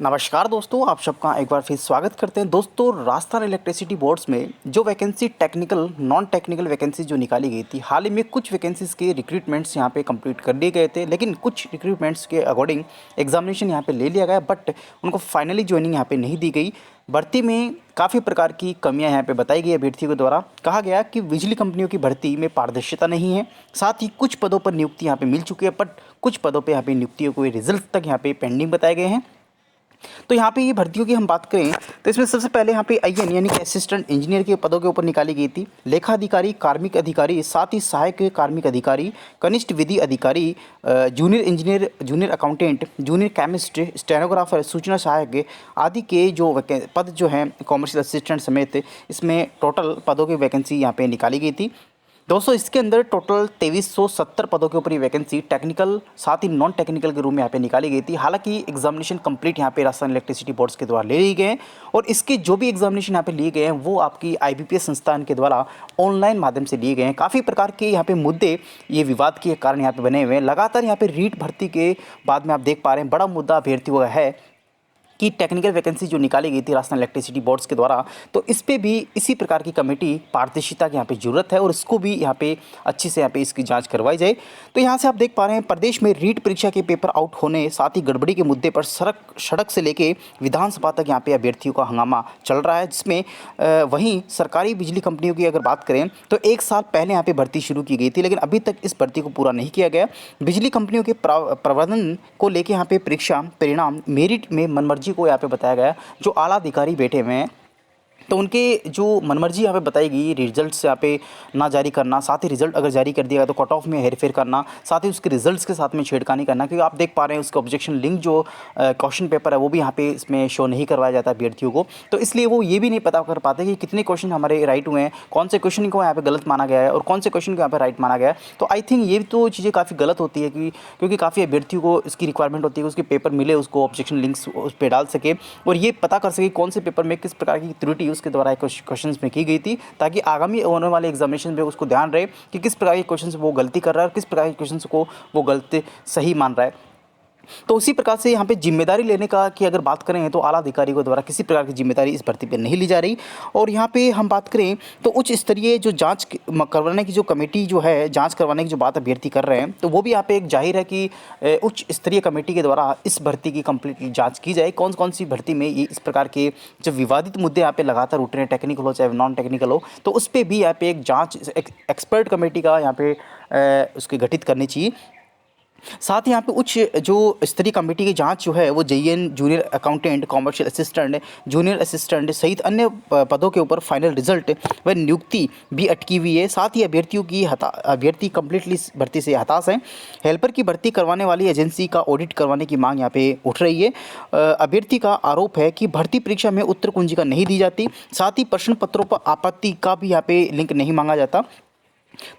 नमस्कार दोस्तों, आप सबका एक बार फिर स्वागत करते हैं। दोस्तों, राजस्थान इलेक्ट्रिसिटी बोर्ड्स में जो vacancy technical non technical vacancy जो निकाली गई थी, हाल ही में कुछ वैकेंसीज़ के रिक्रूटमेंट्स यहाँ पे कंप्लीट कर लिए गए थे, लेकिन कुछ रिक्रूटमेंट्स के अकॉर्डिंग एग्जामिनेशन यहाँ पे ले लिया गया, बट उनको फाइनली ज्वाइनिंग यहाँ पे नहीं दी गई। भर्ती में काफ़ी प्रकार की कमियां यहाँ पे बताई गई अभ्यर्थियों के द्वारा। कहा गया कि बिजली कंपनियों की भर्ती में पारदर्शिता नहीं है, साथ ही कुछ पदों पर नियुक्ति यहाँ पे मिल चुकी है, बट कुछ पदों पे यहाँ पे नियुक्तियों को रिजल्ट तक यहाँ पे पेंडिंग बताए गए हैं। तो यहाँ पे ये भर्तियों की हम बात करें तो इसमें सबसे पहले यहाँ पे आईएन यानी कि असिस्टेंट इंजीनियर के पदों के ऊपर निकाली गई थी। लेखा अधिकारी, कार्मिक अधिकारी, साथ ही सहायक कार्मिक अधिकारी, कनिष्ठ विधि अधिकारी, junior engineer, junior accountant, junior chemist, stenographer, सूचना सहायक आदि के जो पद जो हैं कॉमर्शियल असिस्टेंट समेत इसमें टोटल पदों की वैकेंसी यहाँ पे निकाली गई थी। दोस्तों, इसके अंदर टोटल 2370 पदों के ऊपर ये वैकेंसी टेक्निकल साथ ही नॉन टेक्निकल के रूप में यहाँ पे निकाली गई थी। हालांकि एग्जामिनेशन कंप्लीट यहाँ पे राजस्थान इलेक्ट्रिसिटी बोर्ड्स के द्वारा ले लिए गए हैं और इसके जो भी एग्जामिनेशन यहाँ पे लिए गए हैं वो आपकी आईबीपीएस संस्थान के द्वारा ऑनलाइन माध्यम से लिए गए हैं। काफ़ी प्रकार के यहाँ पे मुद्दे ये विवाद के कारण यहाँ पे बने हुए हैं। लगातार यहाँ पे रीट भर्ती के बाद में आप देख पा रहे हैं बड़ा मुद्दा अभ्यर्थियों का है कि टेक्निकल वैकेंसी जो निकाली गई थी राजस्थान इलेक्ट्रिसिटी बोर्ड्स के द्वारा, तो इस पे भी इसी प्रकार की कमेटी पारदर्शिता की यहाँ पे ज़रूरत है और इसको भी यहाँ पे अच्छी से यहाँ पे इसकी जांच करवाई जाए। तो यहाँ से आप देख पा रहे हैं प्रदेश में रीट परीक्षा के पेपर आउट होने साथ ही गड़बड़ी के मुद्दे पर सड़क से लेके विधानसभा तक यहाँ पे अभ्यर्थियों का हंगामा चल रहा है, जिसमें वहीं सरकारी बिजली कंपनियों की अगर बात करें तो 1 साल पहले यहाँ पे भर्ती शुरू की गई थी, लेकिन अभी तक इस भर्ती को पूरा नहीं किया गया। बिजली कंपनियों के प्रबंधन को लेकर यहाँ पे परीक्षा परिणाम मेरिट में मनमर्जी को यहाँ पे बताया गया। जो आला अधिकारी बैठे हुए हैं तो उनके जो मनमर्जी यहाँ पे बताई गई, रिजल्ट से यहाँ पे ना जारी करना, साथ ही रिजल्ट अगर जारी कर दिया तो कट ऑफ में हेरफेर करना, साथ ही उसके रिजल्ट्स के साथ में छेड़खानी करना। क्योंकि आप देख पा रहे हैं उसका ऑब्जेक्शन लिंक जो क्वेश्चन पेपर है वो भी यहाँ पे इसमें शो नहीं करवाया जाता अभ्यर्थियों को, तो इसलिए वो ये भी नहीं पता कर पाते कि कितने क्वेश्चन हमारे राइट हुए हैं, कौन से क्वेश्चन को यहाँ पे गलत माना गया है और कौन से क्वेश्चन को यहाँ पे राइट माना गया है। तो आई थिंक ये तो चीज़ें काफ़ी गलत होती है क्योंकि काफ़ी अभ्यर्थियों को इसकी रिक्वायरमेंट होती है कि उसके पेपर मिले, उसको ऑब्जेक्शन लिंक्स उस पर डाल सके और ये पता कर सके कौन से पेपर में किस प्रकार की त्रुटि उसके द्वारा क्वेश्चंस में की गई थी, ताकि आगामी होने वाले एग्जामिनेशन में उसको ध्यान रहे कि किस प्रकार के क्वेश्चंस वो गलती कर रहा है और किस प्रकार के क्वेश्चंस को वो गलती सही मान रहा है। तो उसी प्रकार से यहाँ पे जिम्मेदारी लेने का की अगर बात करें तो आला अधिकारी को द्वारा किसी प्रकार की जिम्मेदारी इस भर्ती पे नहीं ली जा रही। और यहाँ पे हम बात करें तो उच्च स्तरीय जो जांच करवाने की जो कमेटी जो है, जांच करवाने की जो बात अभ्यर्थी कर रहे हैं, तो वो भी यहाँ पे एक जाहिर है कि उच्च स्तरीय कमेटी के द्वारा इस भर्ती की कंप्लीटली जाँच की जाए। कौन कौन सी भर्ती में ये इस प्रकार के जो विवादित मुद्दे यहाँ पे लगातार उठ रहे हैं, टेक्निकल हो चाहे नॉन टेक्निकल हो, तो उस पर भी यहाँ पे एक जाँच एक्सपर्ट कमेटी का यहाँ पे उसकी गठित करनी चाहिए। साथ ही यहाँ पे उच्च जो स्तरीय कमेटी की जांच जो है वो JEN, junior accountant, commercial assistant, junior assistant सहित अन्य पदों के ऊपर फाइनल रिजल्ट व नियुक्ति भी अटकी हुई है। साथ ही अभ्यर्थी कंप्लीटली भर्ती से हताश हैं। हेल्पर की भर्ती करवाने वाली एजेंसी का ऑडिट करवाने की मांग यहाँ पे उठ रही है। अभ्यर्थी का आरोप है कि भर्ती परीक्षा में उत्तर कुंजिका नहीं दी जाती, साथ ही प्रश्न पत्रों पर आपत्ति का भी यहाँ पे लिंक नहीं मांगा जाता।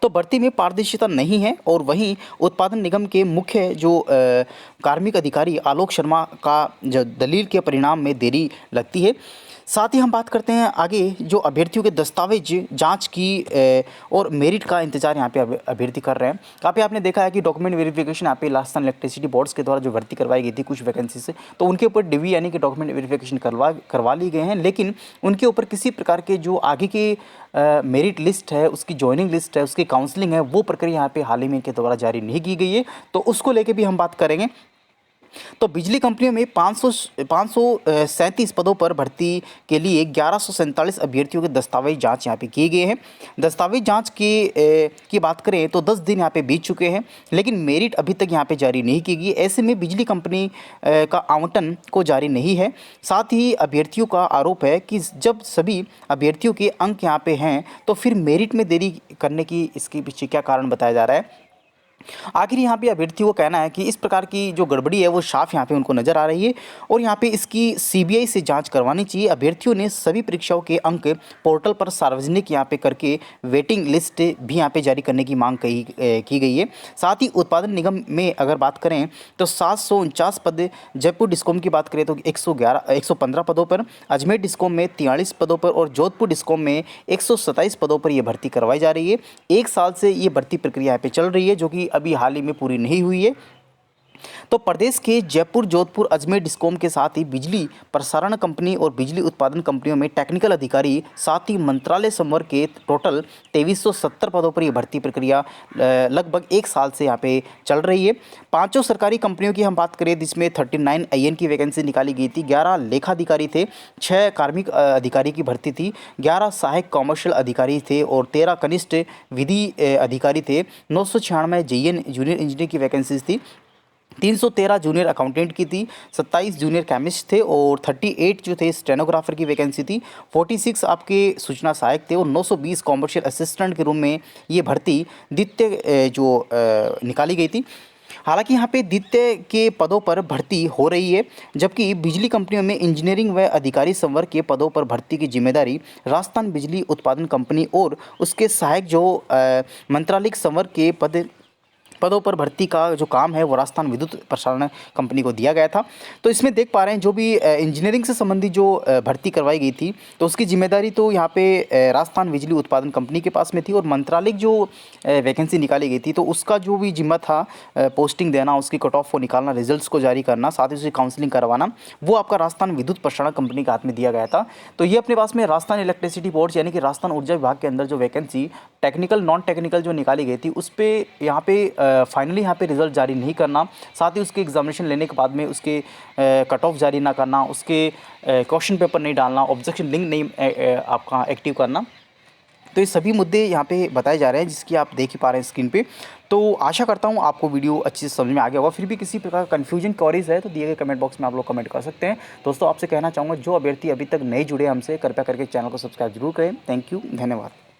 तो भर्ती में पारदर्शिता नहीं है। और वहीं उत्पादन निगम के मुख्य जो कार्मिक अधिकारी आलोक शर्मा का जो दलील के परिणाम में देरी लगती है। साथ ही हम बात करते हैं आगे जो अभ्यर्थियों के दस्तावेज जांच की और मेरिट का इंतजार यहाँ पे अभ्यर्थी कर रहे हैं। काफ़ी आपने देखा है कि डॉक्यूमेंट वेरिफिकेशन यहाँ पे राजस्थान इलेक्ट्रिसिटी बोर्ड्स के द्वारा जो भर्ती करवाई गई थी कुछ वैकेंसी से, तो उनके ऊपर डीवी यानी कि डॉक्यूमेंट वेरिफिकेशन करवा ली गए हैं, लेकिन उनके ऊपर किसी प्रकार के जो आगे के मेरिट लिस्ट है, उसकी ज्वाइनिंग लिस्ट है, उसकी काउंसलिंग है, वो प्रक्रिया यहाँ पे हाल ही में इनके द्वारा जारी नहीं की गई है। तो उसको लेके भी हम बात करेंगे। तो बिजली कंपनियों में 537 पदों पर भर्ती के लिए 1147 अभ्यर्थियों के दस्तावेज जांच यहाँ पे किए गए हैं। दस्तावेज जांच की बात करें तो 10 दिन यहाँ पे बीत चुके हैं, लेकिन मेरिट अभी तक यहाँ पे जारी नहीं की गई। ऐसे में बिजली कंपनी का आवंटन को जारी नहीं है। साथ ही अभ्यर्थियों का आरोप है कि जब सभी अभ्यर्थियों के अंक यहाँ पे हैं तो फिर मेरिट में देरी करने की इसके पीछे क्या कारण बताया जा रहा है। आखिर यहाँ पे अभ्यर्थियों को कहना है कि इस प्रकार की जो गड़बड़ी है वो साफ यहाँ पे उनको नज़र आ रही है और यहाँ पे इसकी सीबीआई से जांच करवानी चाहिए। अभ्यर्थियों ने सभी परीक्षाओं के अंक पोर्टल पर सार्वजनिक यहाँ पे करके वेटिंग लिस्ट भी यहाँ पे जारी करने की मांग की गई है। साथ ही उत्पादन निगम में अगर बात करें तो 749 पद, जयपुर डिस्कॉम की बात करें तो 115 पदों पर, अजमेर डिस्कॉम में 43 पदों पर और जोधपुर डिस्कॉम में 127 पदों पर यह भर्ती करवाई जा रही है। 1 साल से ये भर्ती प्रक्रिया यहाँ पे चल रही है जो कि अभी हाल ही में पूरी नहीं हुई है। तो प्रदेश के जयपुर, जोधपुर, अजमेर डिस्कॉम के साथ ही बिजली प्रसारण कंपनी और बिजली उत्पादन कंपनियों में टेक्निकल अधिकारी, साथ ही मंत्रालय संवर्ग के टोटल 2370 पदों पर यह भर्ती प्रक्रिया लगभग 1 साल से यहाँ पे चल रही है। 5 सरकारी कंपनियों की हम बात करें जिसमें 39 IN की वैकेंसी निकाली गई थी, 11 लेखाधिकारी थे, 6 कार्मिक अधिकारी की भर्ती थी, 11 सहायक कॉमर्शियल अधिकारी थे और 13 कनिष्ठ विधि अधिकारी थे। 996 JN जूनियर इंजीनियर की वैकेंसीज थी, 313 जूनियर अकाउंटेंट की थी, 27 जूनियर केमिस्ट थे और 38 जो थे स्टेनोग्राफर की वैकेंसी थी, 46 आपके सूचना सहायक थे और 920 कॉमर्शियल असिस्टेंट के रूम में ये भर्ती द्वितीय निकाली गई थी। हालांकि यहाँ पे द्वितीय के पदों पर भर्ती हो रही है, जबकि बिजली कंपनियों में इंजीनियरिंग व अधिकारी संवर्ग के पदों पर भर्ती की जिम्मेदारी राजस्थान बिजली उत्पादन कंपनी और उसके सहायक जो मंत्रालयिक संवर्ग के पदों पर भर्ती का जो काम है वो राजस्थान विद्युत प्रसारण कंपनी को दिया गया था। तो इसमें देख पा रहे हैं जो भी इंजीनियरिंग से संबंधित जो भर्ती करवाई गई थी तो उसकी जिम्मेदारी तो यहाँ पे राजस्थान बिजली उत्पादन कंपनी के पास में थी और मंत्रालयिक जो वैकेंसी निकाली गई थी तो उसका जो भी जिम्मा था पोस्टिंग देना, उसकी कट ऑफ को निकालना, रिजल्ट्स को जारी करना, साथ ही उसकी काउंसलिंग करवाना, वो आपका राजस्थान विद्युत प्रसारण कंपनी के हाथ में दिया गया था। तो ये अपने पास में राजस्थान इलेक्ट्रिसिटी बोर्ड यानी कि राजस्थान ऊर्जा विभाग के अंदर जो वैकेंसी टेक्निकल नॉन टेक्निकल जो निकाली गई थी उस पर यहाँ पे फाइनली यहाँ पे रिजल्ट जारी नहीं करना, साथ ही उसके एग्जामिनेशन लेने के बाद में उसके कट ऑफ जारी ना करना, उसके क्वेश्चन पेपर नहीं डालना, ऑब्जेक्शन लिंक नहीं आपका एक्टिव करना, तो ये सभी मुद्दे यहाँ पे बताए जा रहे हैं जिसकी आप देख ही पा रहे हैं स्क्रीन पे। तो आशा करता हूँ आपको वीडियो अच्छी से समझ में आ गया होगा। फिर भी किसी प्रकार का कन्फ्यूजन क्वेरीज है तो दिए गए कमेंट बॉक्स में आप लोग कमेंट कर सकते हैं। दोस्तों आपसे कहना चाहूँगा जो अभ्यर्थी अभी तक नहीं जुड़े हमसे कृपया करके चैनल को सब्सक्राइब जरूर करें। थैंक यू, धन्यवाद।